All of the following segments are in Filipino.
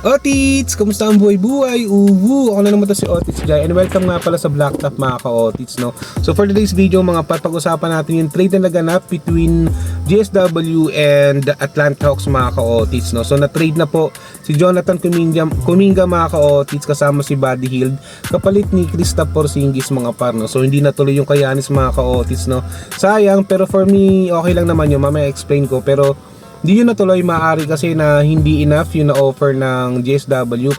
Otits! Kumusta ang buhay-buhay? Uwu! Ako na naman to si Otits Jai and welcome nga pala sa Blacktop mga ka-Otits, no? So for today's video mga pat, pag-usapan natin yung trade na naganap between GSW and Atlanta Hawks mga ka-Otits, no? So na-trade na po si Jonathan Kuminga mga ka-Otits kasama si Buddy Hield kapalit ni Kristaps Porzingis mga par, no? So hindi natuloy yung kay Giannis mga ka-Otits, no? Sayang, pero for me okay lang naman yun, mamaya explain ko, pero hindi yun natuloy, maaari kasi na hindi enough yung na-offer ng GSW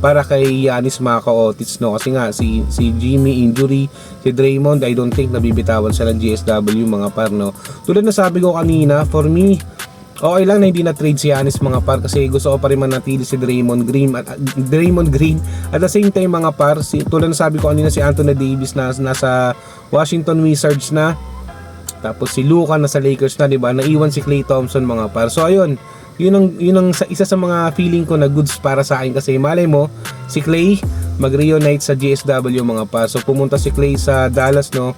para kay Giannis mga ka-Otits, no? Kasi nga si Jimmy injury, si Draymond I don't think nabibitawan sila ng GSW mga par, no? Tulad na sabi ko kanina, for me okay lang na hindi na trade si Giannis mga par kasi gusto ko pa rin manatili si Draymond Green at the same time mga par, tulad na sabi ko kanina, si Anthony Davis na nasa Washington Wizards na. Tapos si Luka nasa Lakers na, 'di ba? Naiwan si Klay Thompson mga par. So ayun, yun ang isa sa mga feeling ko na goods para sa akin kasi malay mo si Klay mag-reunite sa GSW mga par. So pumunta si Klay sa Dallas, no,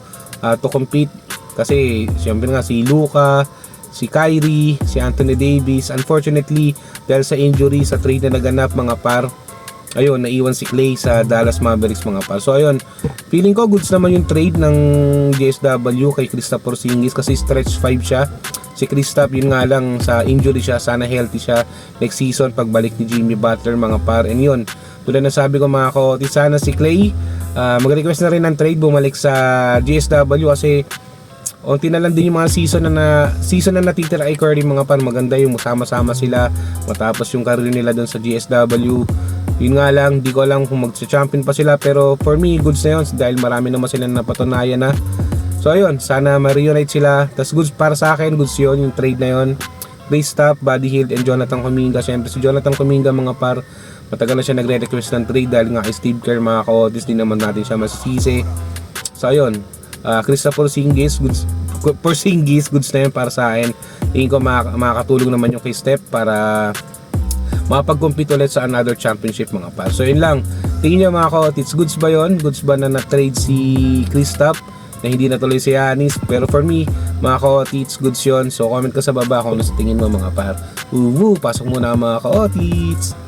to compete kasi siyempre nga si Luka, si Kyrie, si Anthony Davis, unfortunately dahil sa injury sa trade na naganap mga par, ayun, naiwan si Klay sa Dallas Mavericks mga par. So ayun, feeling ko goods naman yung trade ng GSW kay Kristaps Porzingis kasi stretch 5 siya. Si Kristaps, yun nga lang sa injury siya, sana healthy siya next season pagbalik ni Jimmy Butler mga par. And yun, tulad na sabi ko mga ka-Otits, sana si Klay mag-request na rin ng trade, bumalik sa GSW kasi unti na lang din yung mga season na natitira kay Curry mga par. Maganda yung sama-sama sila matapos yung career nila doon sa GSW. Yun nga lang, di ko alam kung mag-champion pa sila, pero for me, goods na yun dahil marami naman sila napatunayan na. So ayun, sana ma-reunite sila. Tas goods para sa akin, goods yun, yung trade na yun. Kristaps, Buddy Hield, and Jonathan Kuminga. Siyempre si Jonathan Kuminga mga par, matagal na siya nagre-request ng trade dahil nga kay Steve Kerr mga ka-Otits, di naman natin siya masisisi. So ayun, Kristaps Porzingis, goods na yun para sa akin. Tingin ko makakatulong naman yung kay Steph para makapag-compete ulit sa another championship mga par. So yun lang, tingin nyo mga ka-Otits, goods ba yun? Goods ba na na-trade si Kristaps na hindi natuloy si Giannis? Pero for me mga ka-Otits, goods yun. So comment ka sa baba kung ano sa tingin mo mga par. Pasok muna mga ka-Otits.